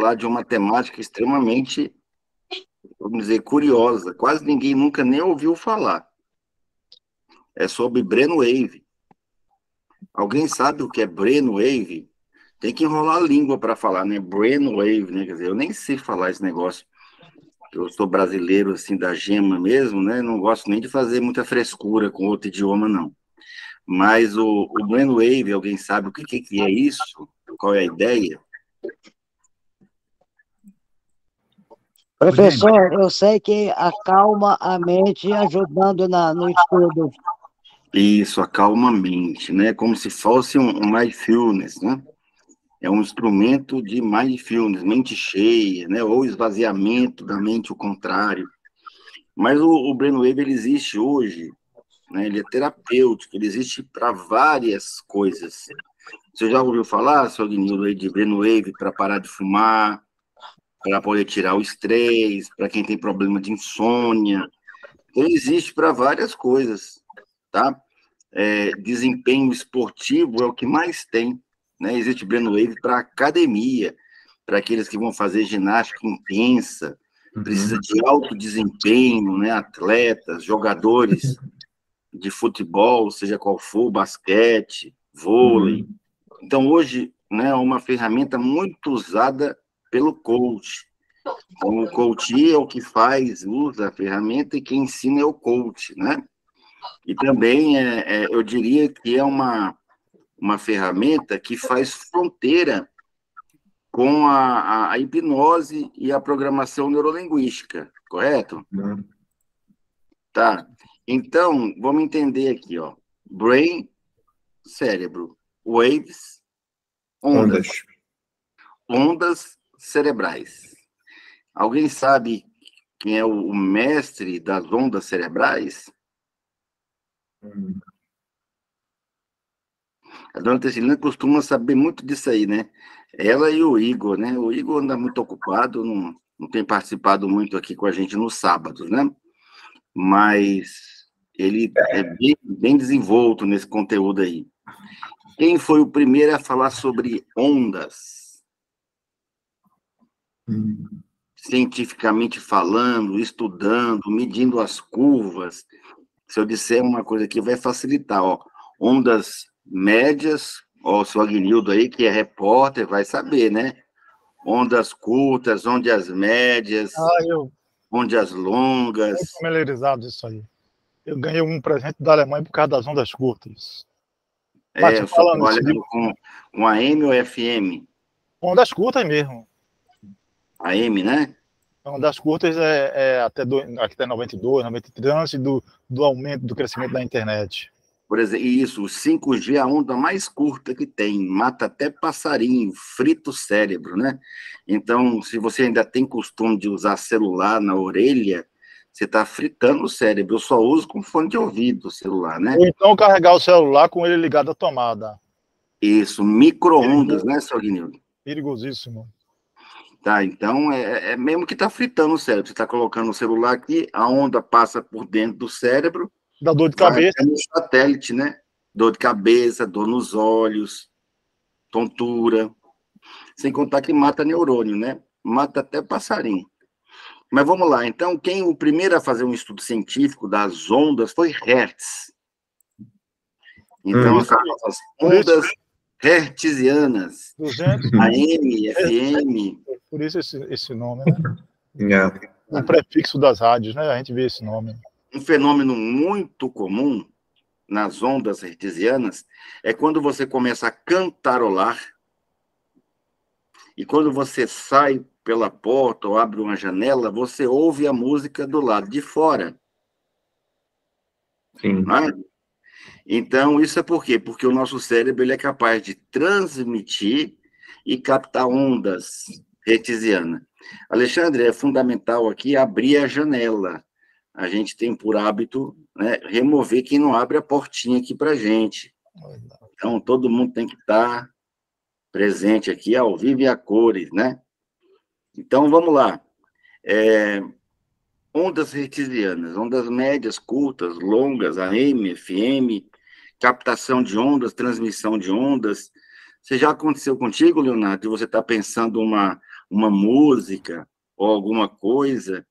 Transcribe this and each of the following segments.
falar de uma temática extremamente, vamos dizer, curiosa. Quase ninguém nunca nem ouviu falar. É sobre brainwave. Alguém sabe o que é brainwave? Tem que enrolar a língua para falar, né? Brainwave, né? Quer dizer, eu nem sei falar esse negócio. Eu sou brasileiro, assim, da gema mesmo, né? Não gosto nem de fazer muita frescura com outro idioma, não. Mas o brainwave, alguém sabe o que é isso? Qual é a ideia? Professor, eu sei que acalma a mente ajudando no estudo. Isso, acalma a mente, né? Como se fosse um mindfulness, né? É um instrumento de mindfulness, mente cheia, né? Ou esvaziamento da mente, o contrário. Mas o brainwave, ele existe hoje, né? Ele é terapêutico, ele existe para várias coisas. Você já ouviu falar, seu Guinildo, aí de brainwave para parar de fumar, para poder tirar o estresse, para quem tem problema de insônia? Então, existe para várias coisas, tá? Desempenho esportivo é o que mais tem, né? Existe brainwave para academia, para aqueles que vão fazer ginástica intensa, precisa de alto desempenho, né? Atletas, jogadores de futebol, seja qual for, basquete, vôlei. Então, hoje, né, é uma ferramenta muito usada pelo coach. Então, o coach é o que faz, usa a ferramenta, e quem ensina é o coach, né? E também, eu diria que é uma ferramenta que faz fronteira com a hipnose e a programação neurolinguística, correto? Tá. Então, vamos entender aqui, ó. Brain, cérebro. Waves, ondas. Ondas. Ondas cerebrais. Alguém sabe quem é o mestre das ondas cerebrais? A dona Tessilina costuma saber muito disso aí, né? Ela e o Igor, né? O Igor anda muito ocupado, não tem participado muito aqui com a gente nos sábados, né? Mas ele é bem desenvolto nesse conteúdo aí. Quem foi o primeiro a falar sobre ondas? Cientificamente falando, estudando, medindo as curvas. Se eu disser uma coisa aqui, vai facilitar, ó. Ondas médias, ó, o seu Aguinildo aí, que é repórter, vai saber, né? Ondas curtas, ondas médias, Eu ondas longas. estou familiarizado isso aí. Eu ganhei um presente da Alemanha por causa das ondas curtas. Mas Eu só falando isso, trabalhando com AM ou FM? ondas curtas mesmo. AM, né? Ondas curtas até 92, 93, antes do aumento, do crescimento da internet. Por exemplo, isso, o 5G é a onda mais curta que tem, mata até passarinho, frita o cérebro, né? Então, se você ainda tem costume de usar celular na orelha, você está fritando o cérebro. Eu só uso com fone de ouvido o celular, né? Ou então carregar o celular com ele ligado à tomada. Isso, micro-ondas, né, seu Guinildo? Perigosíssimo. Tá, então é mesmo que está fritando o cérebro. Você está colocando o celular aqui, a onda passa por dentro do cérebro, Dá dor de vai cabeça. até no satélite, né? Dor de cabeça, dor nos olhos, tontura. Sem contar que mata neurônio, né? Mata até passarinho. Mas vamos lá, então, quem o primeiro a fazer um estudo científico das ondas foi Hertz. Então, as ondas hertzianas, 200, AM, FM. por isso esse nome, né? O prefixo das rádios, né? A gente vê esse nome. Um fenômeno muito comum nas ondas hertzianas é quando você começa a cantarolar e quando você sai pela porta ou abre uma janela, você ouve a música do lado de fora. Sim. Né? Então, isso é por quê? Porque o nosso cérebro ele é capaz de transmitir e captar ondas hertzianas. Alexandre, é fundamental aqui abrir a janela. A gente tem por hábito, né, remover quem não abre a portinha aqui para a gente. Então, todo mundo tem que estar presente aqui, ao vivo e a cores, né? Então, vamos lá. Ondas hertzianas, ondas médias, curtas, longas, AM, FM, captação de ondas, transmissão de ondas. Você já aconteceu contigo, Leonardo, de você estar pensando uma música ou alguma coisa,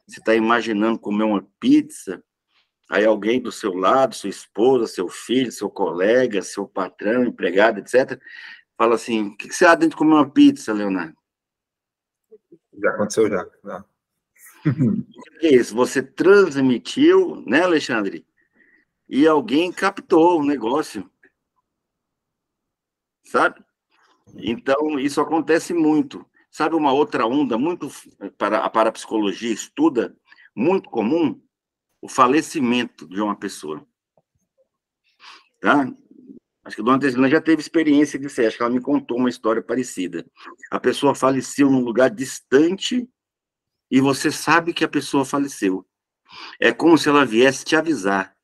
você está imaginando comer uma pizza, aí alguém do seu lado, sua esposa, seu filho, seu colega, seu patrão, empregado, etc., fala assim, o que você acha de comer uma pizza, Leonardo? Já aconteceu, já. O que é isso? Você transmitiu, né, Alexandre? E alguém captou o negócio, sabe? Então, isso acontece muito. Sabe uma outra onda muito para a parapsicologia estuda, muito comum? O falecimento de uma pessoa. Tá? Acho que a dona Teresilane já teve experiência disso, acho que ela me contou uma história parecida. A pessoa faleceu num lugar distante e você sabe que a pessoa faleceu. É como se ela viesse te avisar,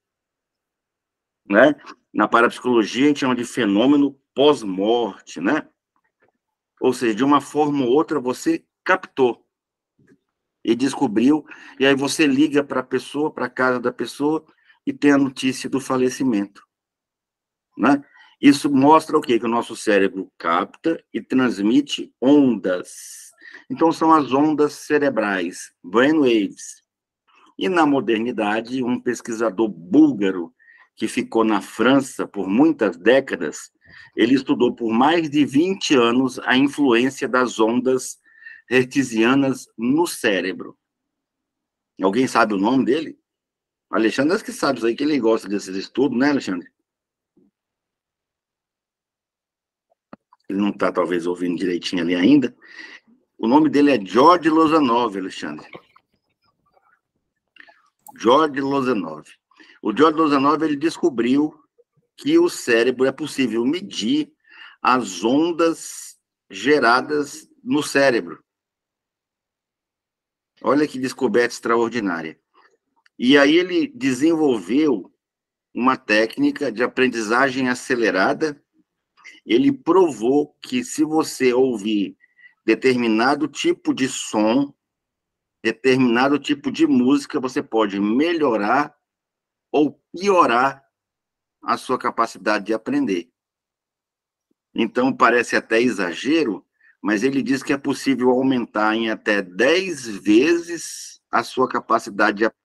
né? Na parapsicologia, a gente chama de fenômeno pós-morte, né? Ou seja, de uma forma ou outra, você captou e descobriu, e aí você liga para a pessoa, para a casa da pessoa, e tem a notícia do falecimento, né? Isso mostra o quê? Que o nosso cérebro capta e transmite ondas. Então, são as ondas cerebrais, brainwaves. E na modernidade, um pesquisador búlgaro, que ficou na França por muitas décadas, ele estudou por mais de 20 anos a influência das ondas hertzianas no cérebro. Alguém sabe o nome dele? Alexandre, acho que sabe isso aí, que ele gosta desses estudos, né, Alexandre? Ele não está, talvez, ouvindo direitinho ali ainda. O nome dele é George Lozanov, Alexandre. George Lozanov. O George Lozanov, ele descobriu que o cérebro é possível medir as ondas geradas no cérebro. Olha que descoberta extraordinária. E aí ele desenvolveu uma técnica de aprendizagem acelerada. Ele provou que se você ouvir determinado tipo de som, determinado tipo de música, você pode melhorar ou piorar a sua capacidade de aprender. Então, parece até exagero, mas ele diz que é possível aumentar em até 10 vezes a sua capacidade de aprender.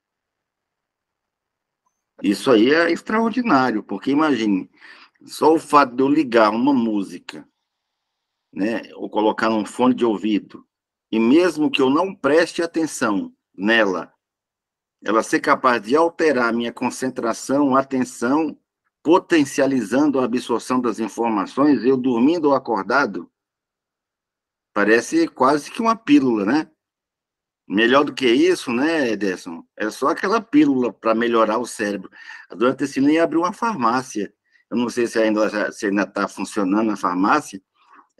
Isso aí é extraordinário, porque imagine, só o fato de eu ligar uma música, né, ou colocar num fone de ouvido, e mesmo que eu não preste atenção nela, ela ser capaz de alterar a minha concentração, atenção, potencializando a absorção das informações, eu dormindo ou acordado, parece quase que uma pílula, né? Melhor do que isso, né, Ederson? É só aquela pílula para melhorar o cérebro. A dona Tecilene abriu uma farmácia. Eu não sei se ainda está funcionando a farmácia.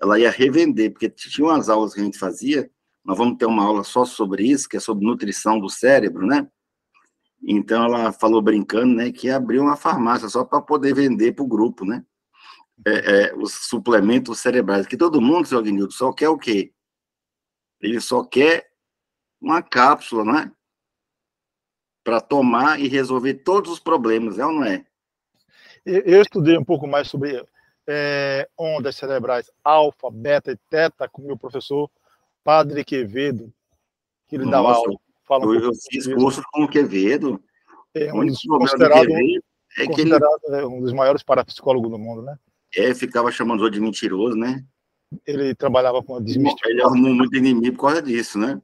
Ela ia revender, porque tinha umas aulas que a gente fazia. Nós vamos ter uma aula só sobre isso, que é sobre nutrição do cérebro, né? Então, ela falou brincando, né, que abriu uma farmácia só para poder vender para o grupo, né? Os suplementos cerebrais. Que todo mundo, seu Agnildo, só quer o quê? Ele só quer uma cápsula, né? Para tomar e resolver todos os problemas, é ou não é? Eu estudei um pouco mais sobre ondas cerebrais alfa, beta e teta com meu professor Padre Quevedo, que ele dava aula. Eu fiz curso com o Quevedo. É o único problema do Quevedo é que ele... um dos maiores parapsicólogos do mundo, né? Ficava chamando de mentiroso, né? Ele trabalhava com a desmistificação. Ele arrumou muito inimigo por causa disso, né?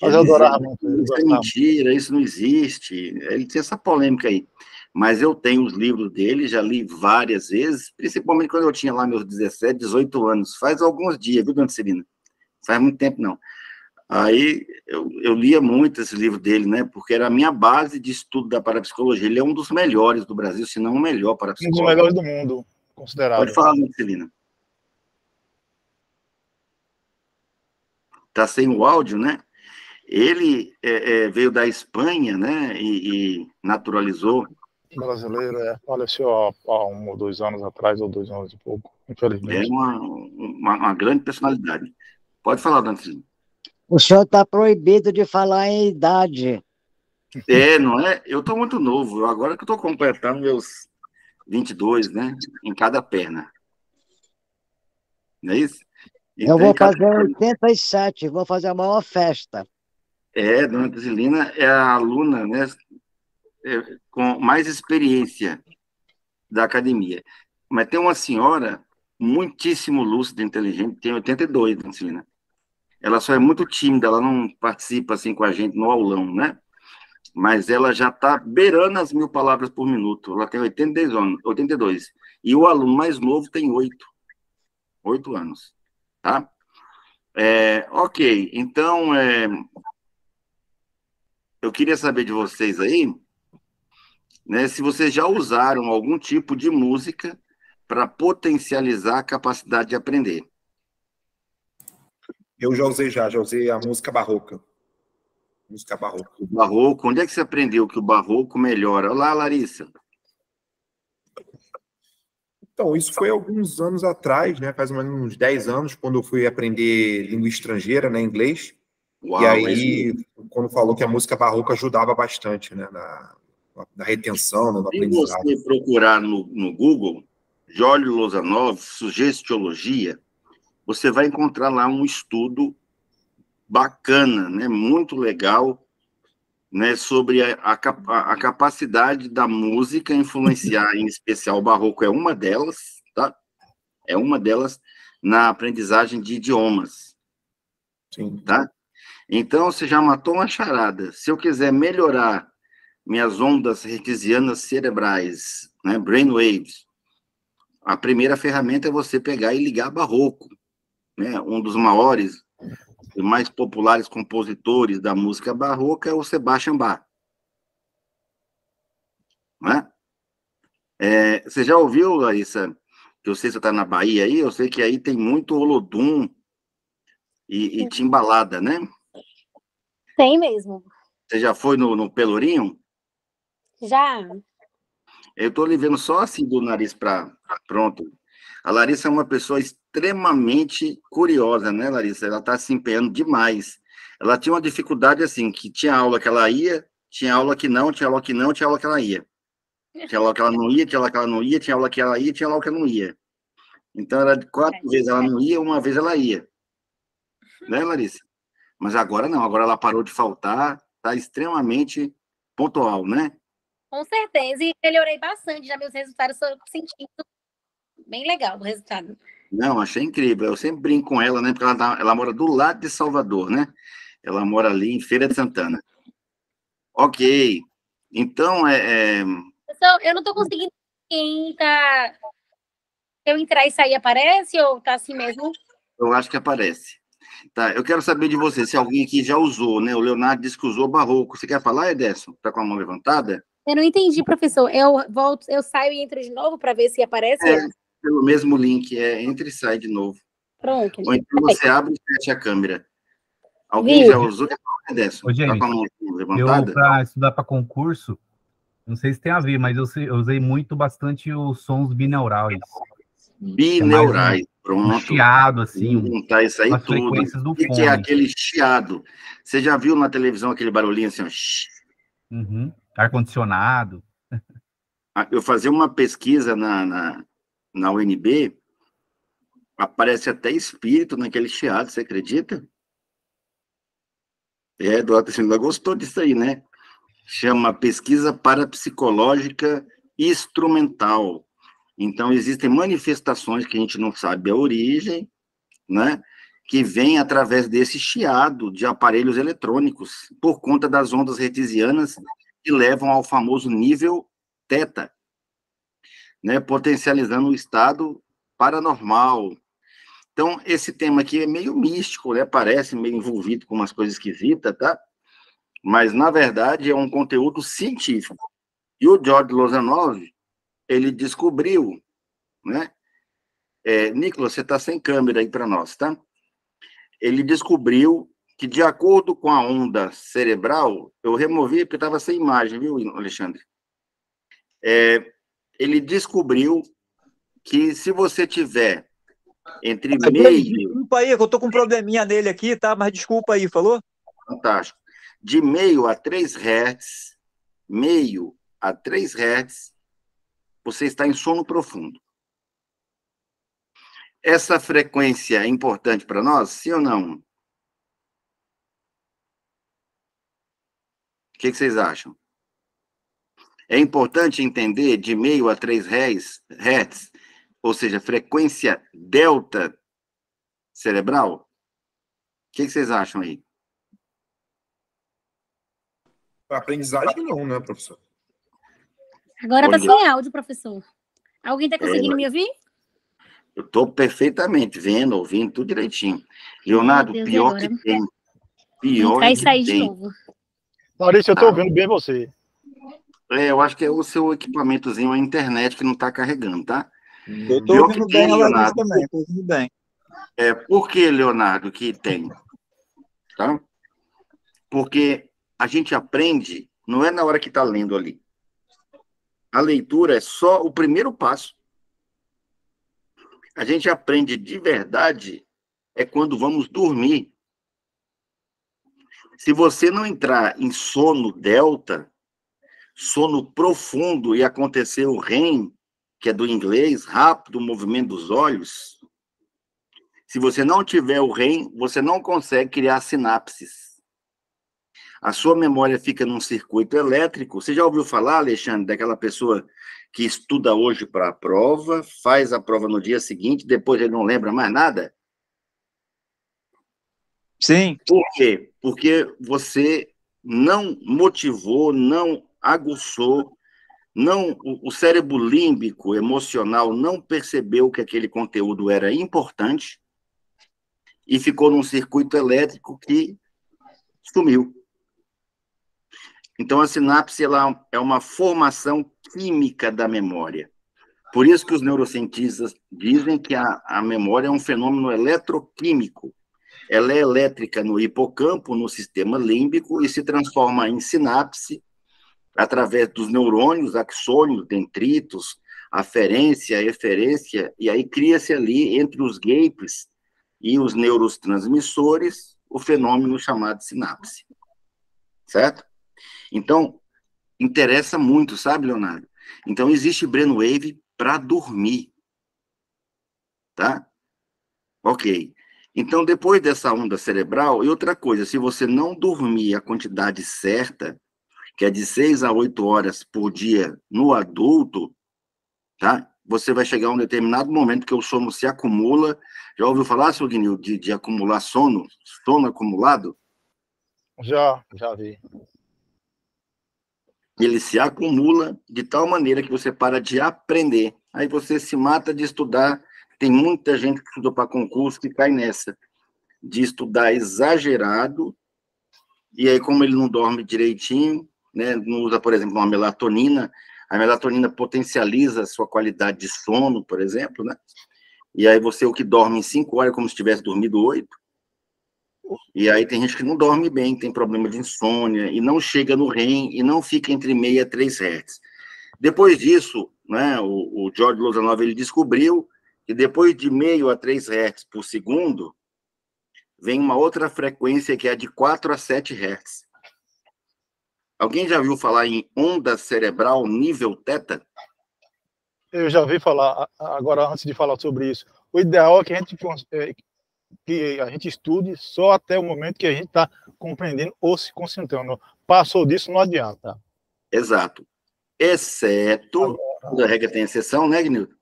Mas eu adorava muito. Isso é mentira, isso não existe. Ele tinha essa polêmica aí. Mas eu tenho os livros dele, já li várias vezes, principalmente quando eu tinha lá meus 17, 18 anos. Faz alguns dias, viu, dona Celina? Faz muito tempo, não. Aí eu lia muito esse livro dele, né? Porque era a minha base de estudo da parapsicologia. Ele é um dos melhores do Brasil, se não o melhor parapsicólogo. Um dos melhores do mundo, considerado. Pode falar, dona Celina. Está sem o áudio, né? Ele veio da Espanha, né? E naturalizou. Brasileiro, faleceu há 1 ou 2 anos atrás, ou 2 anos e pouco, infelizmente. É uma grande personalidade. Pode falar, dona Celina. O senhor está proibido de falar em idade. Não é? Eu estou muito novo. Agora que eu estou completando meus 22, né? Em cada perna. Não é isso? Eu Então, vou fazer 87, vou fazer a maior festa. Dona Tesilina é a aluna, né, com mais experiência da academia. Mas tem uma senhora muitíssimo lúcida, inteligente, tem 82, Dona Tesilina. Ela só é muito tímida, ela não participa assim com a gente no aulão, né? Mas ela já está beirando as 1.000 palavras por minuto. Ela tem 82 anos, 82. E o aluno mais novo tem 8 anos, tá? Ok, então eu queria saber de vocês aí, né, se vocês já usaram algum tipo de música para potencializar a capacidade de aprender. Eu já usei a música barroca. Música barroca. O barroco, onde é que você aprendeu que o barroco melhora? Olá, Larissa. Então, isso foi alguns anos atrás, né? Faz mais ou menos uns 10 anos, quando eu fui aprender língua estrangeira, né? Inglês. Uau, E aí, quando falou que a música barroca ajudava bastante, né? Na retenção, no se aprendizado. você procurar no Google, Jorge Lozanov, sugestiologia, você vai encontrar lá um estudo bacana, né? Muito legal, né? Sobre a capacidade da música influenciar, em especial o barroco é uma delas, tá? É uma delas na aprendizagem de idiomas. Sim. Tá? Então, você já matou uma charada. Se eu quiser melhorar minhas ondas hertzianas cerebrais, né, brainwaves, a primeira ferramenta é você pegar e ligar barroco, né? Um dos maiores e mais populares compositores da música barroca é o Sebastian Bach. Né? Você já ouviu, Larissa, que eu sei que você está na Bahia aí, eu sei que aí tem muito Olodum e timbalada, né? Tem mesmo. Você já foi no Pelourinho? Já. Eu estou lhe vendo só assim do nariz para pronto. A Larissa é uma pessoa extremamente curiosa, né, Larissa? Ela está se empenhando demais. Ela tinha uma dificuldade assim, que tinha aula que ela ia, tinha aula que não, tinha aula que não, tinha aula que ela ia. Tinha aula que ela não ia, tinha aula que ela não ia, tinha aula que ela ia, tinha aula que ela não ia. Então, era 4 vezes ela não ia, uma vez ela ia. Né, Larissa? Mas agora não, agora ela parou de faltar, está extremamente pontual, né? Com certeza. E melhorei bastante. Já meus resultados estou sentindo bem legal o resultado. Não, achei incrível. Eu sempre brinco com ela, né? Porque ela mora do lado de Salvador, né? Ela mora ali em Feira de Santana. Ok. Então, Eu não estou conseguindo quem tá. Se eu entrar e sair, aparece ou tá assim mesmo? eu acho que aparece. Tá, eu quero saber de você, se alguém aqui já usou, né? O Leonardo disse que usou barroco. Você quer falar, Ederson? Tá com a mão levantada? Eu não entendi, professor. Eu volto, eu saio e entro de novo para ver se aparece. Pelo mesmo link, entra e sai de novo. Pronto. Ou então você abre e fecha a câmera. Alguém já usou? Ederson? Ô, gente, tá com a mão levantada? eu, para estudar para concurso, não sei se tem a ver, mas eu usei bastante os sons binaurais. Bineurais, Um chiado, assim. Tá, isso aí as tudo. frequências do O que fone. é aquele chiado? Você já viu na televisão aquele barulhinho assim, ó? Uhum. Ar-condicionado. Eu fazia uma pesquisa na UNB, aparece até espírito naquele chiado, você acredita? Eduardo Silva gostou disso aí, né? Chama Pesquisa Parapsicológica Instrumental. Então, existem manifestações que a gente não sabe a origem, né? Que vem através desse chiado de aparelhos eletrônicos, por conta das ondas hertzianas que levam ao famoso nível teta, né? Potencializando o estado paranormal. Então, esse tema aqui é meio místico, né? Parece meio envolvido com umas coisas esquisitas, tá? Mas, na verdade, é um conteúdo científico. E o George Lozanov, ele descobriu, né? Nicolas, você está sem câmera aí para nós, tá? Ele descobriu que, de acordo com a onda cerebral, eu removi porque estava sem imagem, viu, Alexandre? Ele descobriu que se você tiver entre meio... Desculpa aí, que eu tô com um probleminha nele aqui, tá? Mas desculpa aí, falou? Fantástico. De meio a 3 Hz, você está em sono profundo. Essa frequência é importante para nós, sim ou não? O que vocês acham? É importante entender de meio a 3 Hz, ou seja, frequência delta cerebral? O que vocês acham aí? A aprendizagem não, né, professor? Agora tá Olha. sem áudio, professor. Alguém tá conseguindo me ouvir? Eu estou perfeitamente vendo, ouvindo, tudo direitinho. Leonardo, Meu Deus, e pior agora? que tem. Vou Pior entrar e que sair de tem. novo. Maurício, eu tô ouvindo bem você. Eu acho que é o seu equipamentozinho, a internet, que não está carregando, tá? Eu tô Pior ouvindo que bem tem, a Larissa Leonardo. também, tô ouvindo bem. Por que, Leonardo, que tem? Tá? Porque a gente aprende, não é na hora que está lendo ali. A leitura é só o primeiro passo. A gente aprende de verdade é quando vamos dormir. Se você não entrar em sono delta, sono profundo, e acontecer o REM, que é do inglês, rápido movimento dos olhos, se você não tiver o REM, você não consegue criar sinapses. A sua memória fica num circuito elétrico. Você já ouviu falar, Alexandre, daquela pessoa que estuda hoje para a prova, faz a prova no dia seguinte, depois ele não lembra mais nada? Sim. Por quê? Porque você não motivou, não aguçou, o cérebro límbico, emocional, não percebeu que aquele conteúdo era importante e ficou num circuito elétrico que sumiu. Então, a sinapse ela é uma formação química da memória. Por isso que os neurocientistas dizem que a memória é um fenômeno eletroquímico. Ela é elétrica no hipocampo, no sistema límbico, e se transforma em sinapse através dos neurônios, axônios, dendritos, aferência, eferência, e aí cria-se ali, entre os gates e os neurotransmissores, o fenômeno chamado sinapse. Certo? Então, interessa muito, sabe, Leonardo? Então, existe brainwave para dormir. Tá? Ok. Então, depois dessa onda cerebral, e outra coisa, se você não dormir a quantidade certa, que é de 6 a 8 horas por dia no adulto, tá? Você vai chegar a um determinado momento que o sono se acumula. Já ouviu falar, seu Guinil, de acumular sono acumulado? Já vi. Ele se acumula de tal maneira que você para de aprender. Aí você se mata de estudar. Tem muita gente que estudou para concurso que cai nessa, de estudar exagerado, e aí, como ele não dorme direitinho, né, não usa, por exemplo, uma melatonina, a melatonina potencializa a sua qualidade de sono, por exemplo, né? E aí você, o que dorme em 5 horas, é como se tivesse dormido 8. E aí tem gente que não dorme bem, tem problema de insônia, e não chega no REM, e não fica entre 6 e 3 Hz. Depois disso, né, o George Lozanov, ele descobriu que depois de 0,5 a 3 Hz por segundo, vem uma outra frequência que é de 4 a 7 Hz. Alguém já viu falar em onda cerebral nível teta? Eu já ouvi falar, agora antes de falar sobre isso, o ideal é que a gente estude só até o momento que a gente está compreendendo ou se concentrando. Passou disso, não adianta. Exato. Exceto, toda regra tem exceção, né, Gnilton?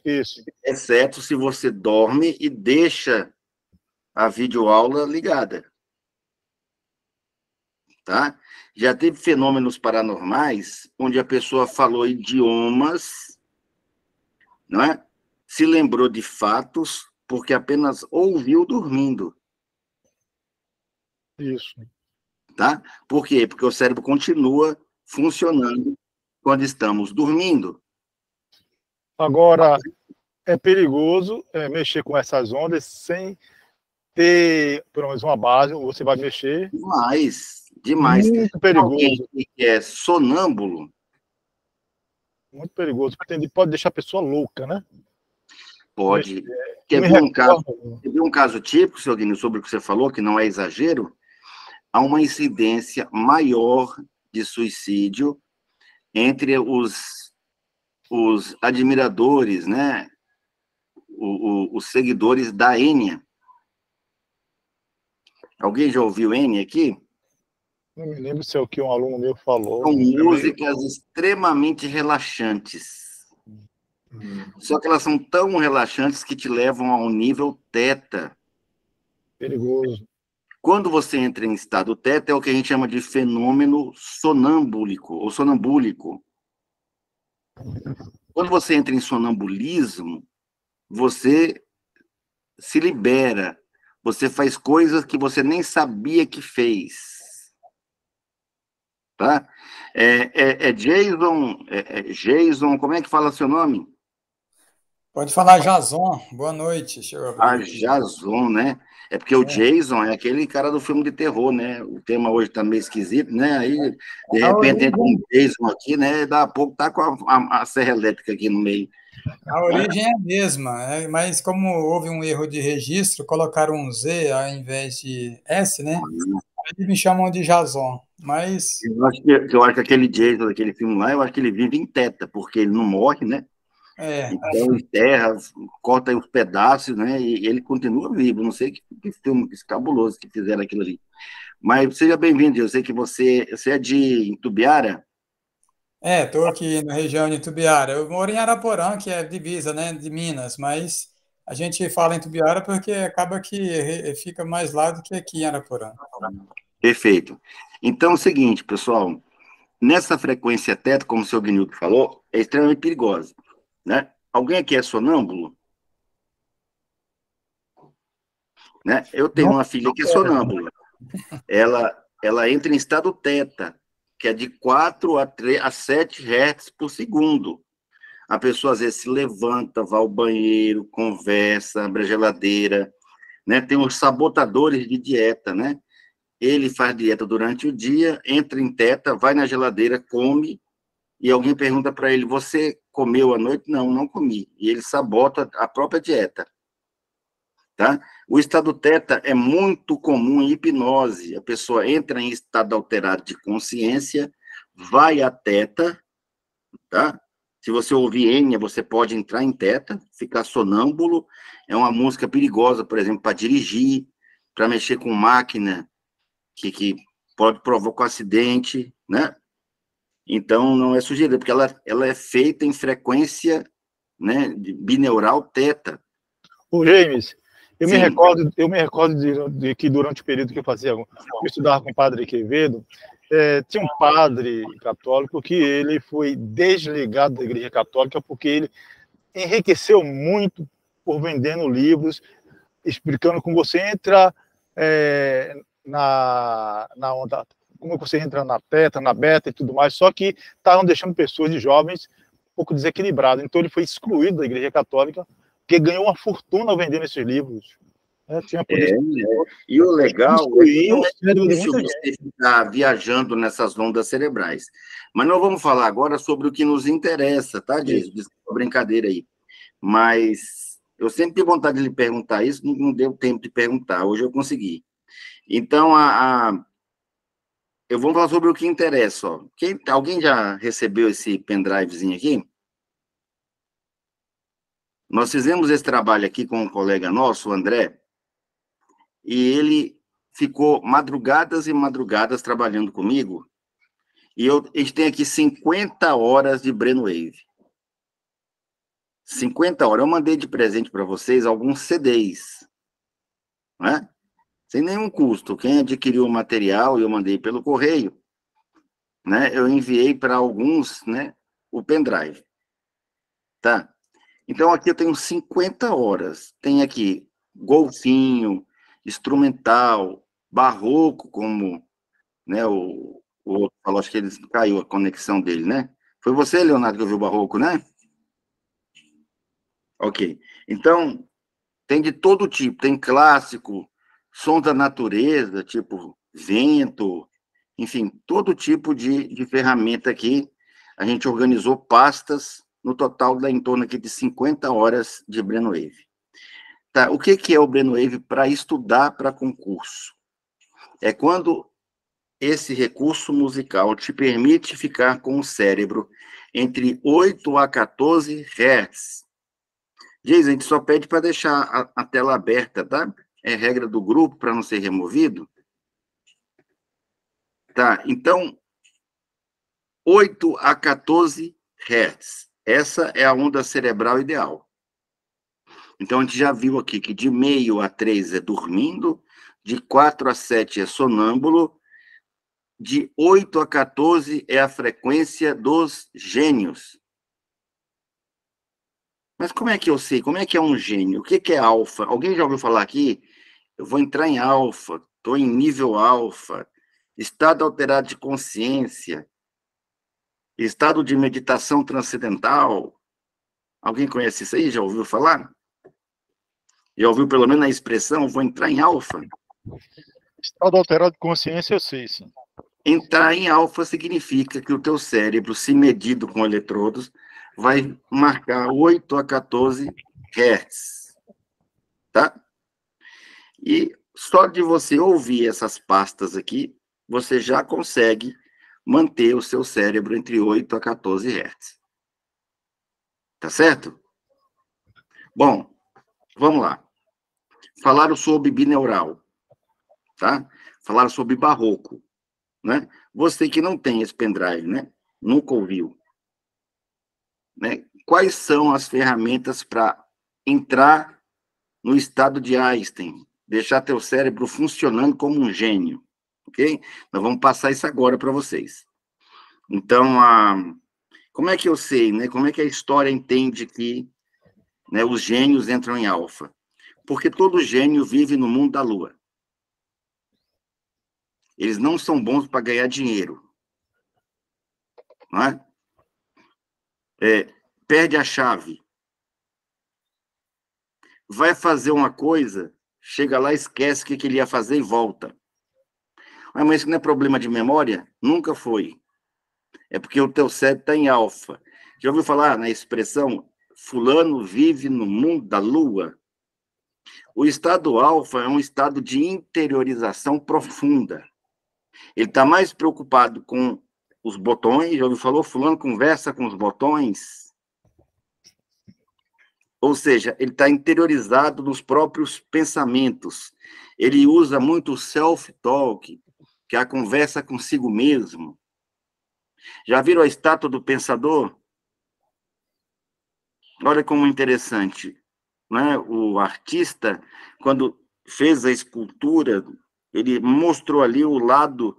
Isso. Exceto se você dorme e deixa a videoaula ligada. Tá? Já teve fenômenos paranormais onde a pessoa falou idiomas, não é? Se lembrou de fatos porque apenas ouviu dormindo. Isso. Tá? Por quê? Porque o cérebro continua funcionando quando estamos dormindo. Agora, é perigoso mexer com essas ondas sem ter, pelo menos, uma base, você vai mexer. Demais. Muito perigoso. Alguém que é sonâmbulo. Muito perigoso, porque pode deixar a pessoa louca, né? Pode. Quer ver um caso típico, seu Guilherme, sobre o que você falou, que não é exagero? Há uma incidência maior de suicídio entre os admiradores, né? os seguidores da Enya. Alguém já ouviu Enya aqui? Não me lembro se é o que um aluno meu falou. São músicas extremamente relaxantes. Só que elas são tão relaxantes que te levam a um nível teta. Perigoso. Quando você entra em estado teta, é o que a gente chama de fenômeno sonâmbulico, ou sonambúlico. Quando você entra em sonambulismo, você se libera, você faz coisas que você nem sabia que fez. Tá? Jason, como é que fala seu nome? Pode falar Jason. Boa noite, senhor. Jason, né? É porque o Jason é aquele cara do filme de terror, né? O tema hoje tá meio esquisito, né? Aí, de repente, entra um Jason aqui, né? Daqui a pouco tá com a serra elétrica aqui no meio. A origem é a mesma, mas como houve um erro de registro, colocaram um Z ao invés de S, né? Eles me chamam de Jason, mas... Eu acho que aquele Jason daquele filme lá, eu acho que ele vive em teta, porque ele não morre, né? Então, enterra, corta os pedaços, né? E ele continua vivo. Não sei que filme cabuloso que fizeram aquilo ali. Mas seja bem-vindo, eu sei que você é de Itubiara? Estou aqui na região de Itubiara. Eu moro em Araporã, que é divisa, né, de Minas, mas a gente fala em Itubiara porque acaba que fica mais lá do que aqui em Araporã. Perfeito. Então é o seguinte, pessoal, nessa frequência teta, como o seu Guinildo falou, é extremamente perigosa, né? Alguém aqui é sonâmbulo? Né? Eu tenho uma filha que é sonâmbula. Ela entra em estado teta, que é de 4 a 7 Hz por segundo. A pessoa, às vezes, se levanta, vai ao banheiro, conversa, abre a geladeira, né? Tem os sabotadores de dieta, né? Ele faz dieta durante o dia, entra em teta, vai na geladeira, come, e alguém pergunta para ele, você comeu à noite? Não, não comi. E ele sabota a própria dieta. Tá? O estado teta é muito comum em hipnose. A pessoa entra em estado alterado de consciência, vai a teta, tá? Se você ouvir Enya, você pode entrar em teta, ficar sonâmbulo. É uma música perigosa, por exemplo, para dirigir, para mexer com máquina, que pode provocar acidente, né? Então, não é sugerido, porque ela é feita em frequência, né, bineural teta. Ô, James, eu me recordo de que durante o período que eu estudava com o padre Quevedo, tinha um padre católico que ele foi desligado da Igreja Católica porque ele enriqueceu muito por vendendo livros, explicando como você entra na onda, como você entra na teta, na beta e tudo mais, só que estavam deixando pessoas de jovens um pouco desequilibradas. Então ele foi excluído da Igreja Católica porque ganhou uma fortuna vendendo esses livros. E o legal é que é difícil você ficar viajando nessas ondas cerebrais. Mas nós vamos falar agora sobre o que nos interessa, tá, Diz? Desculpa a brincadeira aí. Mas eu sempre tive vontade de lhe perguntar isso, não deu tempo de perguntar, hoje eu consegui. Então, eu vou falar sobre o que interessa. Ó. Alguém já recebeu esse pendrivezinho aqui? Nós fizemos esse trabalho aqui com um colega nosso, o André, e ele ficou madrugadas e madrugadas trabalhando comigo, e a gente tem aqui 50 horas de Brainwave. 50 horas. Eu mandei de presente para vocês alguns CDs, né? Sem nenhum custo. Quem adquiriu o material, eu mandei pelo correio, né? Eu enviei para alguns, né, o pendrive. Tá? Então, aqui eu tenho 50 horas. Tem aqui golfinho, instrumental, barroco, como, né, o outro falou, acho que ele caiu a conexão dele, né? Foi você, Leonardo, que ouviu o barroco, né? Ok. Então, tem de todo tipo. Tem clássico, sons da natureza, tipo vento, enfim, todo tipo de ferramenta aqui. A gente organizou pastas, no total dá em torno aqui de 50 horas de Brainwave. Tá, o que é o Brainwave para estudar para concurso? É quando esse recurso musical te permite ficar com o cérebro entre 8 a 14 Hz. Diz, a gente só pede para deixar a tela aberta, tá? É regra do grupo para não ser removido. Tá, então, 8 a 14 Hz. Essa é a onda cerebral ideal. Então, a gente já viu aqui que de meio a 3 é dormindo, de 4 a 7 é sonâmbulo, de 8 a 14 é a frequência dos gênios. Mas como é que eu sei? Como é que é um gênio? O que é alfa? Alguém já ouviu falar aqui? Eu vou entrar em alfa, estou em nível alfa, estado alterado de consciência, estado de meditação transcendental. Alguém conhece isso aí? Já ouviu falar? Já ouviu pelo menos a expressão, vou entrar em alfa? Estado alterado de consciência, eu sei, sim. Entrar em alfa significa que o teu cérebro, se medido com eletrodos, vai marcar 8 a 14 Hz. Tá? E só de você ouvir essas pastas aqui, você já consegue manter o seu cérebro entre 8 a 14 Hz. Tá certo? Bom, vamos lá. Falaram sobre bineural, tá? Falaram sobre barroco, né? Você que não tem esse pendrive, né? Nunca ouviu. Né? Quais são as ferramentas para entrar no estado de Einstein? Deixar teu cérebro funcionando como um gênio, ok? Nós vamos passar isso agora para vocês. Então, como é que eu sei, né? Como é que a história entende que, né, os gênios entram em alfa? Porque todo gênio vive no mundo da lua. Eles não são bons para ganhar dinheiro. Não é? Perde a chave. Vai fazer uma coisa, chega lá, esquece o que ele ia fazer e volta. Mas isso não é problema de memória? Nunca foi. É porque o teu cérebro está em alfa. Já ouviu falar na expressão fulano vive no mundo da lua? O estado alfa é um estado de interiorização profunda. Ele está mais preocupado com os botões, já ouviu falar, fulano conversa com os botões? Ou seja, ele está interiorizado nos próprios pensamentos. Ele usa muito o self-talk, que é a conversa consigo mesmo. Já viram a estátua do pensador? Olha como interessante, né? O artista, quando fez a escultura, ele mostrou ali o lado,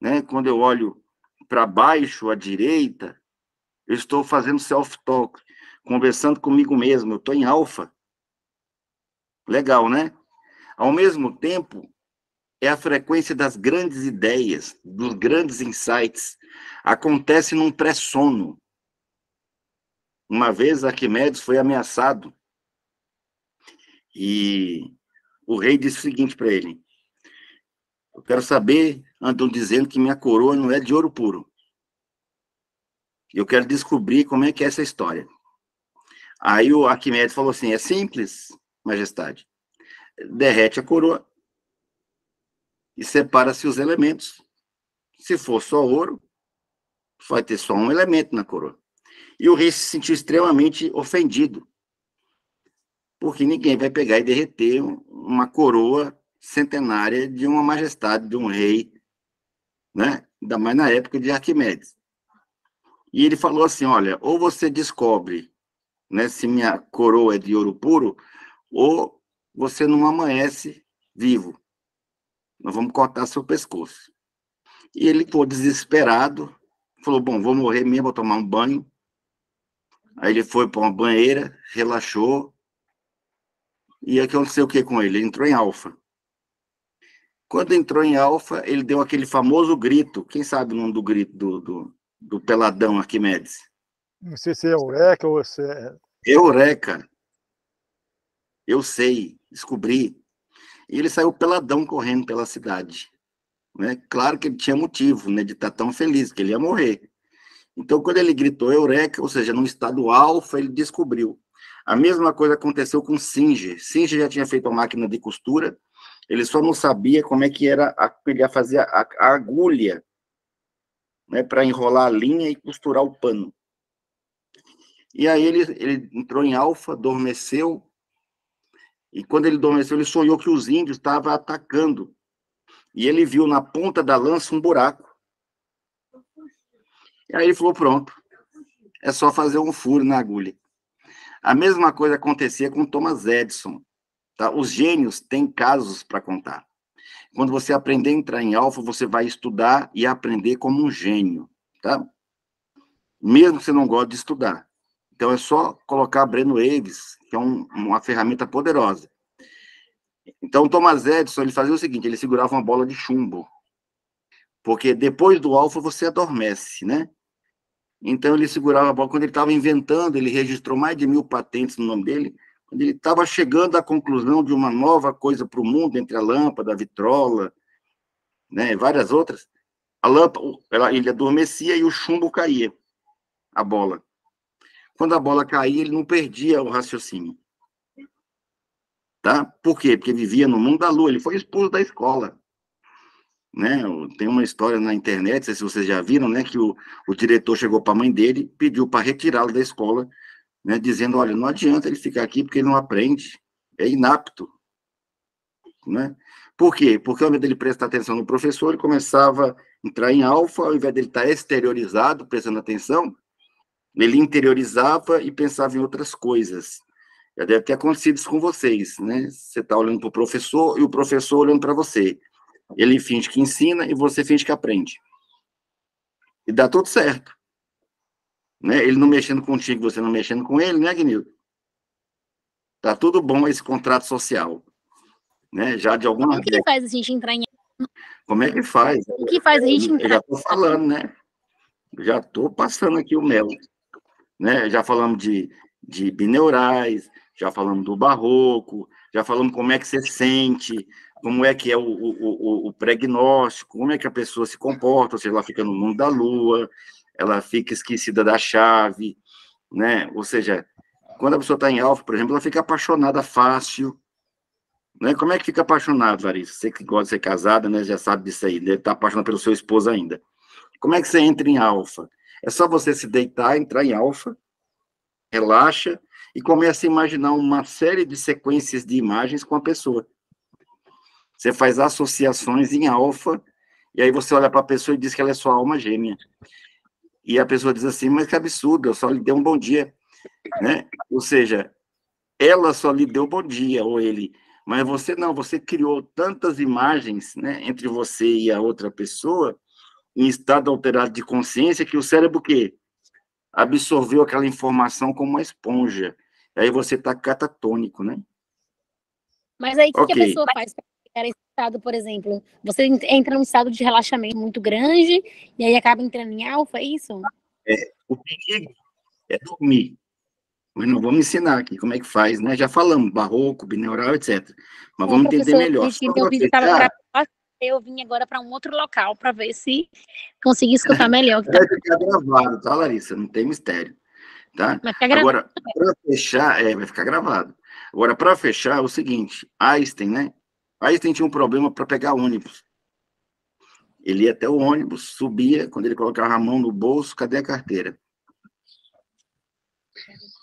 né? Quando eu olho para baixo, à direita, eu estou fazendo self-talk, conversando comigo mesmo, eu estou em alfa. Legal, né? Ao mesmo tempo, é a frequência das grandes ideias, dos grandes insights. Acontece num pré-sono. Uma vez Arquimedes foi ameaçado e o rei disse o seguinte para ele: eu quero saber, andam dizendo que minha coroa não é de ouro puro. Eu quero descobrir como é que é essa história. Aí o Arquimedes falou assim: é simples, majestade. Derrete a coroa e separa-se os elementos. Se for só ouro, vai ter só um elemento na coroa. E o rei se sentiu extremamente ofendido, porque ninguém vai pegar e derreter uma coroa centenária de uma majestade, de um rei, né? Ainda mais na época de Arquimedes. E ele falou assim: olha, ou você descobre, né, se minha coroa é de ouro puro, ou você não amanhece vivo. Nós vamos cortar seu pescoço. E ele ficou desesperado, falou: bom, vou morrer mesmo, vou tomar um banho. Aí ele foi para uma banheira, relaxou, e aconteceu o que com ele? Ele entrou em alfa. Quando entrou em alfa, ele deu aquele famoso grito. Quem sabe o nome do grito do peladão Arquimedes? Não sei se é Eureka ou se é... Eureka! Eu sei, descobri. E ele saiu peladão correndo pela cidade. Né? Claro que ele tinha motivo, né, de estar tão feliz, que ele ia morrer. Então, quando ele gritou Eureka, ou seja, num estado alfa, ele descobriu. A mesma coisa aconteceu com Singer. Singer já tinha feito uma máquina de costura, ele só não sabia como é que era, ele ia fazer a agulha, né, para enrolar a linha e costurar o pano. E aí ele entrou em alfa, adormeceu, e quando ele adormeceu, ele sonhou que os índios estavam atacando. E ele viu na ponta da lança um buraco. E aí ele falou, pronto, é só fazer um furo na agulha. A mesma coisa acontecia com Thomas Edison. Tá? Os gênios têm casos para contar. Quando você aprender a entrar em alfa, você vai estudar e aprender como um gênio. Tá? Mesmo que você não goste de estudar. Então, é só colocar Brainwaves, que é uma ferramenta poderosa. Então, Thomas Edison, ele fazia o seguinte, ele segurava uma bola de chumbo. Porque depois do alfa, você adormece, né? Então, ele segurava a bola. Quando ele estava inventando, ele registrou mais de 1000 patentes no nome dele. Quando ele estava chegando à conclusão de uma nova coisa para o mundo, entre a lâmpada, a vitrola, né, várias outras, a lâmpada, ele adormecia e o chumbo caía, a bola. Quando a bola caía, ele não perdia o raciocínio. Tá? Por quê? Porque vivia no mundo da lua. Ele foi expulso da escola. Né? Tem uma história na internet, não sei se vocês já viram, né, que o diretor chegou para a mãe dele, pediu para retirá-lo da escola, né, dizendo, olha, não adianta ele ficar aqui porque ele não aprende, é inapto. Né? Por quê? Porque ao invés dele prestar atenção no professor, ele começava a entrar em alfa, ao invés dele estar exteriorizado, prestando atenção, ele interiorizava e pensava em outras coisas. Já deve ter acontecido isso com vocês, né? Você está olhando para o professor e o professor olhando para você. Ele finge que ensina e você finge que aprende. E dá tudo certo. Né? Ele não mexendo contigo, você não mexendo com ele, né, Guinildo? Tá tudo bom esse contrato social. Né? Já de alguma Como que faz a gente entrar em... Como é que faz? O que faz a gente entrar? Eu já estou falando, né? Já estou passando aqui o mel. Né? Já falamos de bineurais, já falamos do barroco, já falamos como é que você sente, como é que é o pregnóstico, como é que a pessoa se comporta, ou seja, ela fica no mundo da lua, ela fica esquecida da chave, né? Ou seja, quando a pessoa está em alfa, por exemplo, ela fica apaixonada fácil, né? Como é que fica apaixonado, Larissa? Você que gosta de ser casada, né, já sabe disso aí, deve estar apaixonado pelo seu esposo ainda. Como é que você entra em alfa? É só você se deitar, entrar em alfa, relaxa, e começa a imaginar uma série de sequências de imagens com a pessoa. Você faz associações em alfa, e aí você olha para a pessoa e diz que ela é sua alma gêmea. E a pessoa diz assim, mas que absurdo, eu só lhe dei um bom dia. Né? Ou seja, ela só lhe deu bom dia, ou ele, mas você não, você criou tantas imagens, né, entre você e a outra pessoa, em estado alterado de consciência, que o cérebro, o quê? Absorveu aquela informação como uma esponja. Aí você está catatônico, né? Mas aí, o que a pessoa faz para ficar nesse estado, por exemplo? Você entra num estado de relaxamento muito grande, e aí acaba entrando em alfa, é isso? O perigo é dormir. Mas não vamos ensinar aqui como é que faz, né? Já falamos, barroco, bineural, etc. Mas vamos entender melhor. Eu vim agora para um outro local para ver se consegui escutar melhor. Vai ficar gravado, tá, Larissa? Não tem mistério. Tá? Agora, para fechar, vai ficar gravado. Agora, para fechar, é o seguinte, Einstein, né? Einstein tinha um problema para pegar ônibus. Ele ia até o ônibus, subia, quando ele colocava a mão no bolso, cadê a carteira?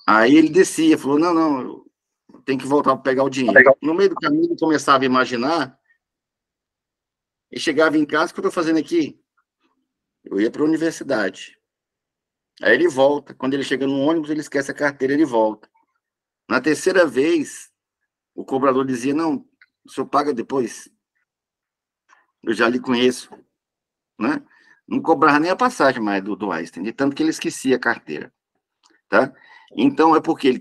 Aí ele descia, falou, não, tem que voltar para pegar o dinheiro. No meio do caminho, ele começava a imaginar, e chegava em casa, o que eu estou fazendo aqui? Eu ia para a universidade. Aí ele volta. Quando ele chega no ônibus, ele esquece a carteira, ele volta. Na terceira vez, o cobrador dizia, não, o senhor paga depois. Eu já lhe conheço. Né? Não cobrava nem a passagem mais do Einstein, de tanto que ele esquecia a carteira. Tá? Então, é porque ele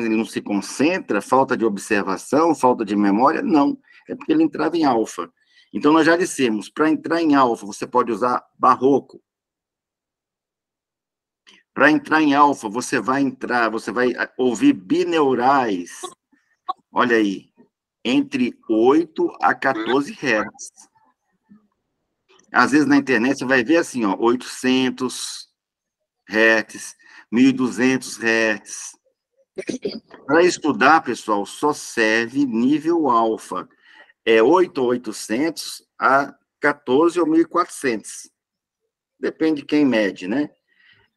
não se concentra, falta de observação, falta de memória? Não. É porque ele entrava em alfa. Então, nós já dissemos, para entrar em alfa, você pode usar barroco. Para entrar em alfa, você vai ouvir bineurais. Olha aí, entre 8 a 14 Hz. Às vezes na internet você vai ver assim, ó, 800 Hz, 1200 Hz. Para estudar, pessoal, só serve nível alfa. É 8.800 a 14 ou 1.400. Depende de quem mede, né?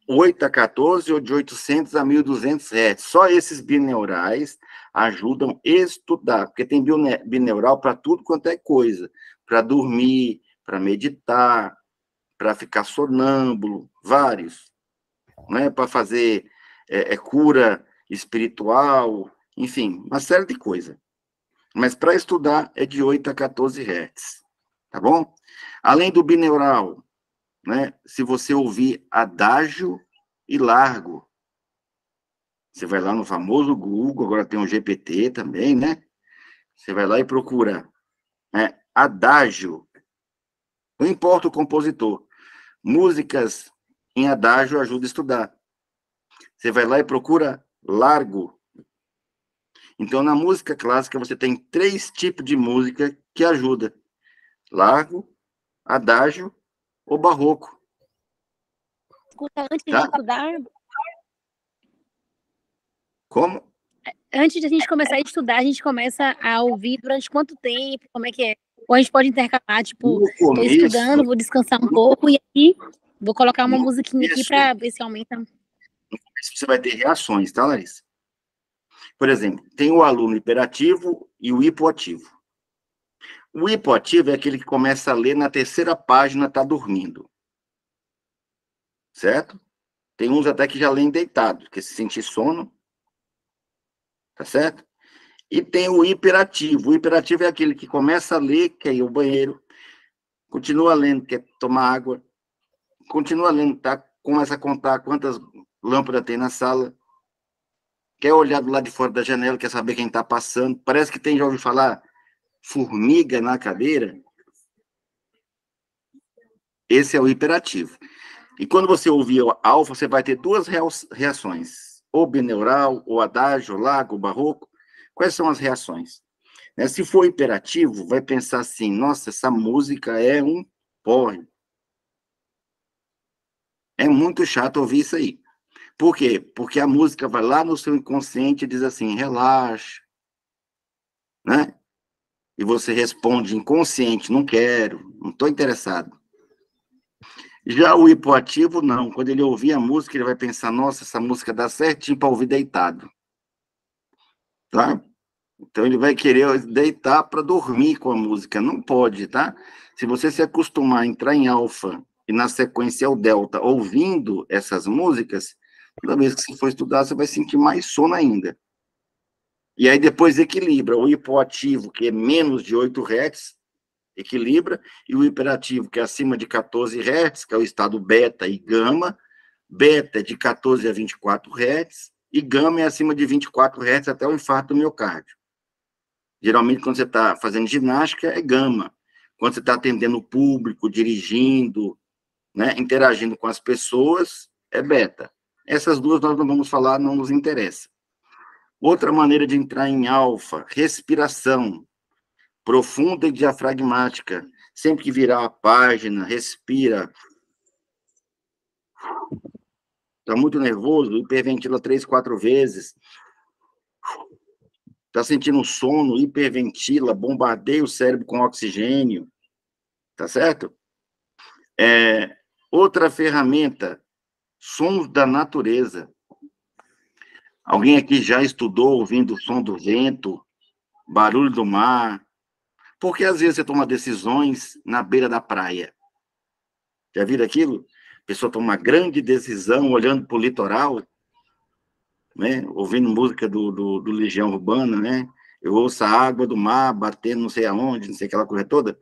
8 a 14 ou de 800 a 1200 Hz. Só esses bineurais ajudam a estudar, porque tem bineural para tudo quanto é coisa, para dormir, para meditar, para ficar sonâmbulo, vários, né? Para fazer cura espiritual, enfim, uma série de coisas. Mas para estudar é de 8 a 14 Hz, tá bom? Além do bineural, né? Se você ouvir adágio e largo, você vai lá no famoso Google, agora tem um GPT também, né? Você vai lá e procura, né? Adágio, não importa o compositor, músicas em adágio ajuda a estudar. Você vai lá e procura largo. Então, na música clássica, você tem 3 tipos de música que ajuda: largo, adágio ou barroco. Escuta antes de Tá? estudar. Como? Antes de a gente começar a estudar, a gente começa a ouvir durante quanto tempo, como é que é? Ou a gente pode intercalar, tipo, No estou começo, estudando, vou descansar um pouco e aí vou colocar uma no musiquinha aqui começo, para ver se aumenta. você vai ter reações, tá, Larissa? Por exemplo, tem o aluno hiperativo e o hipoativo. O hipoativo é aquele que começa a ler na 3ª página, tá dormindo. Certo? Tem uns até que já leem deitado, que se sentir sono. Tá certo? E tem o hiperativo. O hiperativo é aquele que começa a ler, quer ir ao banheiro, continua lendo, quer tomar água, continua lendo, tá? Começa a contar quantas lâmpadas tem na sala, quer olhar do lado de fora da janela, quer saber quem está passando. Parece que tem, já ouviu falar, formiga na cadeira. Esse é o hiperativo. E quando você ouvir o alfa, você vai ter 2 reações, ou bineural, ou adágio, largo, barroco. Quais são as reações? Se for hiperativo, vai pensar assim: nossa, essa música é um porre. É muito chato ouvir isso aí. Por quê? Porque a música vai lá no seu inconsciente e diz assim: relaxa, né? E você responde inconsciente: não quero, não estou interessado. Já o hipoativo, não. Quando ele ouvir a música, ele vai pensar: nossa, essa música dá certinho para ouvir deitado. Tá? Então, ele vai querer deitar para dormir com a música. Não pode, tá? Se você se acostumar a entrar em alfa e, na sequência, o delta, ouvindo essas músicas, toda vez que você for estudar, você vai sentir mais sono ainda. E aí, depois, equilibra. O hipoativo, que é menos de 8 Hz, equilibra, e o hiperativo, que é acima de 14 Hz, que é o estado beta e gama. Beta é de 14 a 24 Hz, e gama é acima de 24 Hz até o infarto do miocárdio. Geralmente, quando você está fazendo ginástica, é gama. Quando você está atendendo o público, dirigindo, né, interagindo com as pessoas, é beta. Essas 2 nós não vamos falar, não nos interessa. Outra maneira de entrar em alfa: respiração profunda e diafragmática. Sempre que virar a página, respira. Está muito nervoso, hiperventila 3, 4 vezes. Está sentindo sono, hiperventila, bombardeia o cérebro com oxigênio. Tá certo? Outra ferramenta: sons da natureza. Alguém aqui já estudou ouvindo o som do vento, barulho do mar? Porque às vezes você toma decisões na beira da praia. Já viram aquilo? A pessoa toma uma grande decisão olhando para o litoral, né? Ouvindo música do Legião Urbana, né? Eu ouço a água do mar batendo não sei aonde, não sei aquela coisa toda.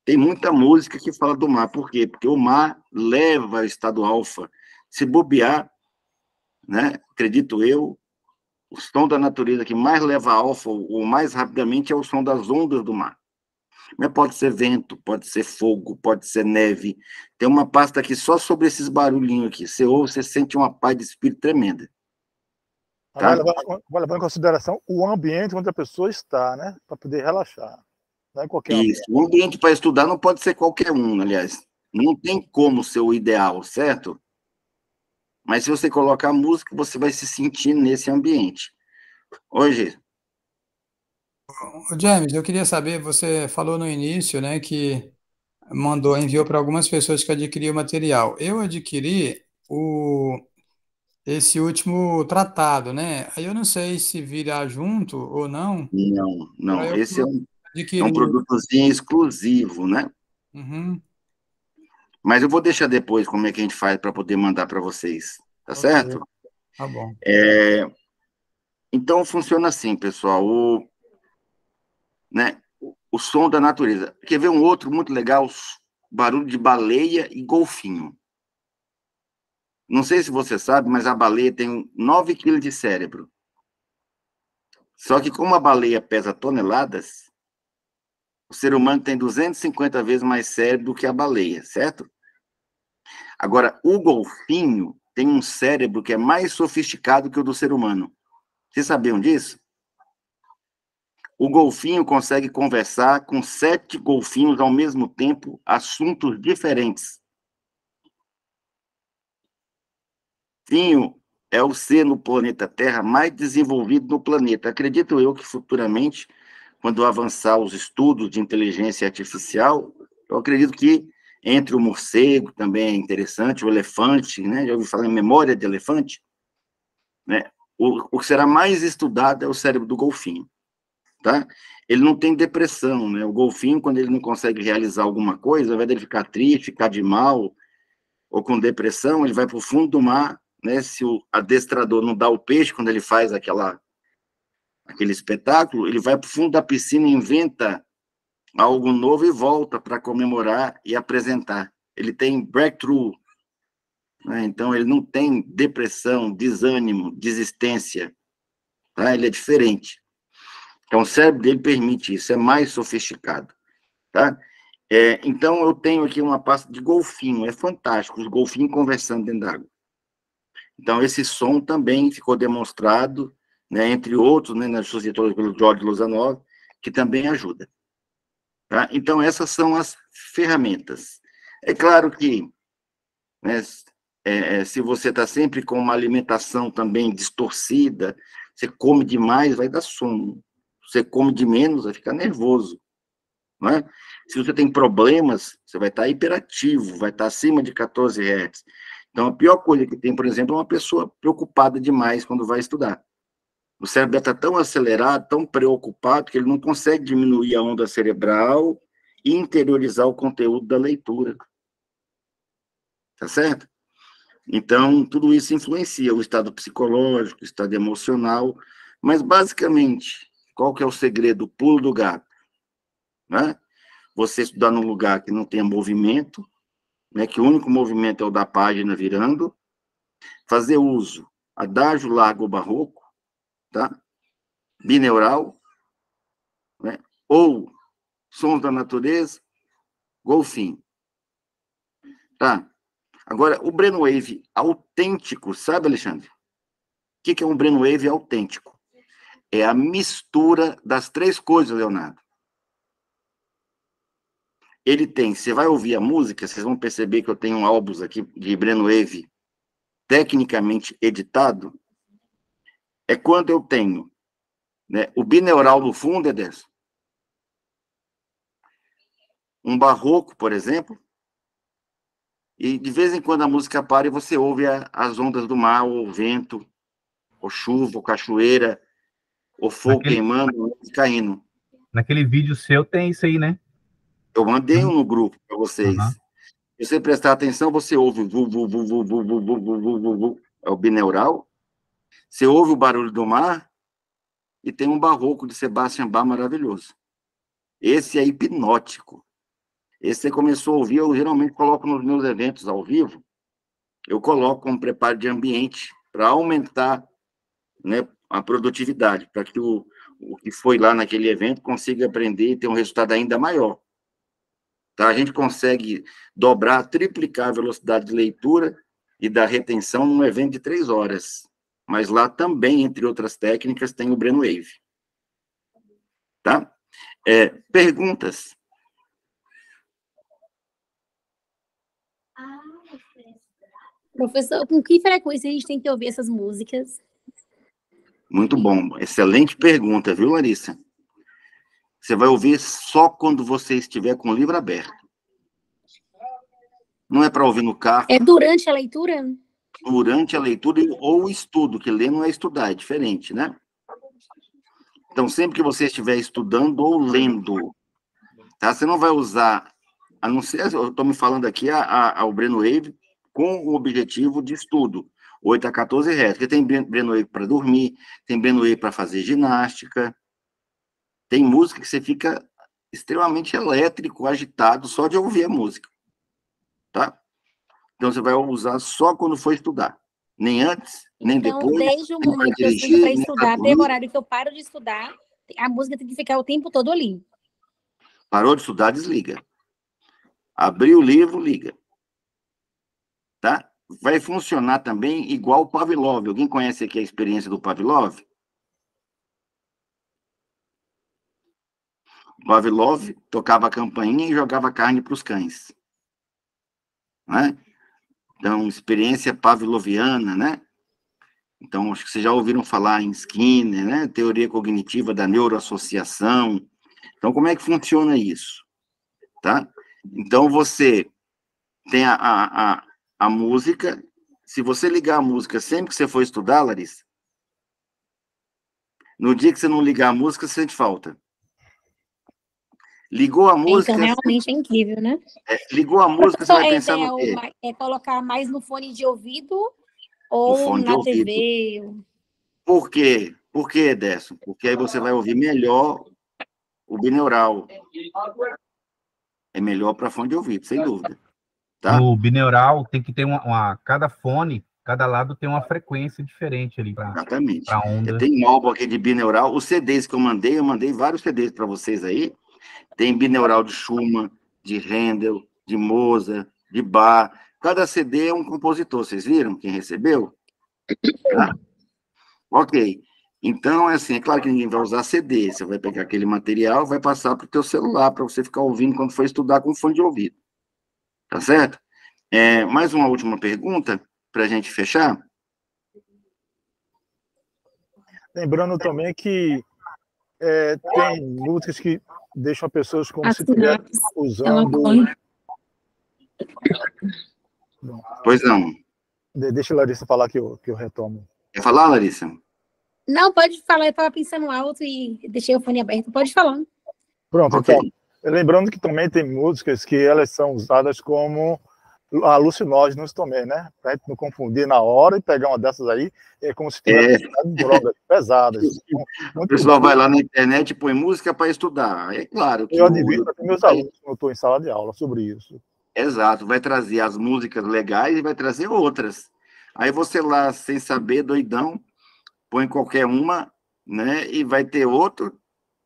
Tem muita música que fala do mar. Por quê? Porque o mar leva ao estado alfa. Se bobear, né? Acredito eu, o som da natureza que mais leva a alfa, ou mais rapidamente, é o som das ondas do mar. Mas pode ser vento, pode ser fogo, pode ser neve. Tem uma pasta aqui só sobre esses barulhinhos aqui. Você ouve, você sente uma paz de espírito tremenda. Tá? Vai levar em consideração o ambiente onde a pessoa está, né? Para poder relaxar. Não é qualquer Isso. O ambiente para estudar não pode ser qualquer um, aliás. Não tem como ser o ideal, certo? Mas se você colocar música, você vai se sentir nesse ambiente. Hoje, James, eu queria saber, você falou no início, né, que enviou para algumas pessoas que adquiriram o material. Eu adquiri esse último tratado, né? Aí eu não sei se virá junto ou não, Não. para eu Esse é um adquirir. produtozinho exclusivo, né? Uhum, Mas eu vou deixar depois como é que a gente faz para poder mandar para vocês, tá ok, certo? tá bom. Então funciona assim, pessoal. O som da natureza. Quer ver um outro muito legal? Barulho de baleia e golfinho. Não sei se você sabe, mas a baleia tem 9 quilos de cérebro. Só que como a baleia pesa toneladas, o ser humano tem 250 vezes mais cérebro do que a baleia, certo? Agora, o golfinho tem um cérebro que é mais sofisticado que o do ser humano. Vocês sabiam disso? O golfinho consegue conversar com 7 golfinhos ao mesmo tempo, assuntos diferentes. Golfinho é o ser no planeta Terra mais desenvolvido no planeta. Acredito eu que futuramente, quando avançar os estudos de inteligência artificial, eu acredito que entre o morcego também é interessante, o elefante, né? Já ouvi falar em memória de elefante, né? O que será mais estudado é o cérebro do golfinho, tá? Ele não tem depressão, né? O golfinho, quando ele não consegue realizar alguma coisa, ao invés dele ficar triste, ficar de mal, ou com depressão, ele vai para o fundo do mar, né? Se o adestrador não dá o peixe quando ele faz aquele espetáculo, ele vai para o fundo da piscina e inventa algo novo e volta para comemorar e apresentar. Ele tem breakthrough, né? Então ele não tem depressão, desânimo, desistência, tá? Ele é diferente. Então o cérebro dele permite isso, é mais sofisticado, tá? Então eu tenho aqui uma pasta de golfinho, é fantástico, os golfinhos conversando dentro d'água. Então esse som também ficou demonstrado, né, entre outros, né, nas suscitadas pelo George Lozanov, que também ajuda. Tá? Então, essas são as ferramentas. É claro que, né, se você está sempre com uma alimentação também distorcida, você come demais, vai dar sono. Você come de menos, vai ficar nervoso. Né? Se você tem problemas, você vai estar hiperativo, vai estar acima de 14 Hz. Então, a pior coisa que tem, por exemplo, é uma pessoa preocupada demais quando vai estudar. O cérebro está tão acelerado, tão preocupado, que ele não consegue diminuir a onda cerebral e interiorizar o conteúdo da leitura. Tá certo? Então, tudo isso influencia o estado psicológico, o estado emocional, mas, basicamente, qual que é o segredo, o pulo do gato? Né? Você estudar num lugar que não tenha movimento, né, que o único movimento é o da página virando, fazer uso adágio, largo ou barroco, tá? Bineural, né? Ou sons da natureza, golfinho. Tá? Agora, o brainwave autêntico, sabe, Alexandre? O que é um brainwave autêntico? É a mistura das 3 coisas, Leonardo. Ele tem, você vai ouvir a música, vocês vão perceber que eu tenho álbuns aqui de brainwave tecnicamente editado. É quando eu tenho, né, o bineural no fundo, Ederson, um barroco, por exemplo, e de vez em quando a música para e você ouve as ondas do mar, ou o vento, ou chuva, ou cachoeira, ou fogo queimando, caindo. Naquele vídeo seu tem isso aí, né? Eu mandei um no grupo para vocês. Uhum. Se você prestar atenção, você ouve é o bineural, você ouve o barulho do mar, e tem um barroco de Sebastian Bach maravilhoso. Esse é hipnótico. Esse você começou a ouvir, eu geralmente coloco nos meus eventos ao vivo, eu coloco como preparo de ambiente para aumentar, né, a produtividade, para que o que foi lá naquele evento consiga aprender e ter um resultado ainda maior. Tá? A gente consegue dobrar, triplicar a velocidade de leitura e da retenção num evento de 3 horas. Mas lá também, entre outras técnicas, tem o brainwave. Tá? Perguntas? Professor, com que frequência a gente tem que ouvir essas músicas? Muito bom. Excelente pergunta, viu, Larissa? Você vai ouvir só quando você estiver com o livro aberto. Não é para ouvir no carro. É durante a leitura? durante a leitura ou o estudo, que ler não é estudar, é diferente, né? Então, sempre que você estiver estudando ou lendo, tá? Você não vai usar, a não ser, eu estou me falando aqui, ao Brainwave com o objetivo de estudo, 8 a 14 Hz, porque tem Brainwave para dormir, tem Brainwave para fazer ginástica, tem música que você fica extremamente elétrico, agitado, só de ouvir a música, tá? Então, você vai usar só quando for estudar, nem antes, nem Então, depois. desde o momento que eu sinto para estudar, até o horário que eu paro de estudar, a música tem que ficar o tempo todo ali. Parou de estudar, desliga. Abriu o livro, liga. Tá? Vai funcionar também igual o Pavlov. Alguém conhece aqui a experiência do Pavlov? O Pavlov tocava a campainha e jogava carne para os cães. Né? Então, experiência pavloviana, né? Então, acho que vocês já ouviram falar em Skinner, né? Teoria cognitiva da neuroassociação. Então, como é que funciona isso? Tá? Então, você tem a música. Se você ligar a música sempre que você for estudar, Larissa, no dia que você não ligar a música, você sente falta. Ligou a música... Então, realmente é incrível, né? Ligou a música, você vai pensar no quê? É colocar mais no fone de ouvido ou na TV? Por quê? Por quê, Décio? Porque aí você vai ouvir melhor o bineural. É melhor para fone de ouvido, sem dúvida. Tá? No bineural tem que ter cada fone, cada lado tem uma frequência diferente ali para a onda. Tem um álbum aqui de bineural. Os CDs que eu mandei vários CDs para vocês aí. Tem bineural de Schumann, de Handel, de Mozart, de Bach. Cada CD é um compositor. Vocês viram quem recebeu? Tá? Ok. Então, é assim, é claro que ninguém vai usar CD. Você vai pegar aquele material e vai passar para o teu celular, para você ficar ouvindo quando for estudar com fone de ouvido. Tá certo? Mais uma última pergunta, para a gente fechar. Lembrando também que tem músicas que deixam as pessoas como se estivessem usando... Pois não. Deixa a Larissa falar que eu retomo. Quer falar, Larissa? Não, pode falar. Eu estava pensando alto e deixei o fone aberto. Pode falar. Pronto, okay. Então, lembrando que também tem músicas que elas são usadas como alucinógenos também, né? Pra gente não confundir na hora e pegar uma dessas aí, é como se tivesse drogas pesadas. O pessoal vai lá na internet e põe música para estudar. É claro que... Eu admiro para meus alunos, quando eu estou em sala de aula, sobre isso. Exato, vai trazer as músicas legais e vai trazer outras. Aí você lá, sem saber, doidão, põe qualquer uma, né? E vai ter outro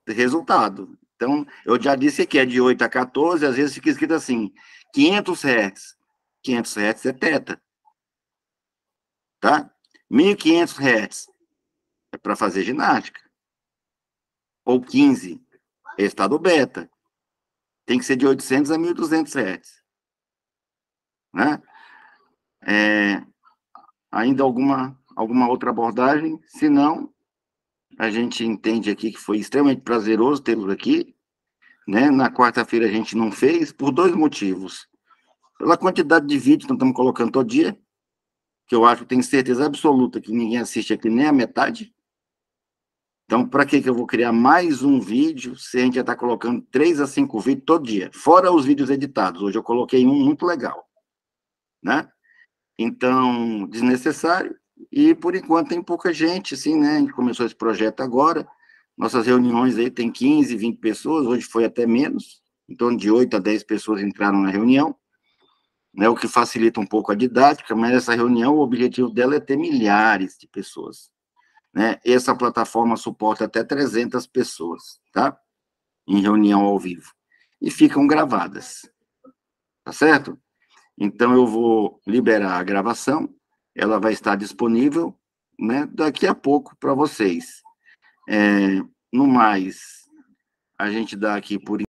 resultado. Então, eu já disse que é de 8 a 14, às vezes fica escrito assim, 500 Hz. 500 Hz é teta. Tá? 1.500 Hz é para fazer ginástica. Ou 15 é estado beta. Tem que ser de 800 a 1.200 Hz. Né? Ainda alguma outra abordagem? Se não, a gente entende aqui que foi extremamente prazeroso tê-los aqui. Né? Na quarta-feira a gente não fez, por 2 motivos. Pela quantidade de vídeos que nós estamos colocando todo dia, que eu acho que tenho certeza absoluta que ninguém assiste aqui nem a metade. Então, para que eu vou criar mais um vídeo se a gente já está colocando 3 a 5 vídeos todo dia? Fora os vídeos editados. Hoje eu coloquei um muito legal. Né? Então, desnecessário. E, por enquanto, tem pouca gente, assim, né? A gente começou esse projeto agora. Nossas reuniões aí tem 15, 20 pessoas. Hoje foi até menos. Em torno de 8 a 10 pessoas entraram na reunião. Né, o que facilita um pouco a didática, mas essa reunião, o objetivo dela é ter milhares de pessoas. Né? Essa plataforma suporta até 300 pessoas, tá? Em reunião ao vivo. E ficam gravadas. Tá certo? Então, eu vou liberar a gravação, ela vai estar disponível, né, daqui a pouco para vocês. No mais, a gente dá aqui por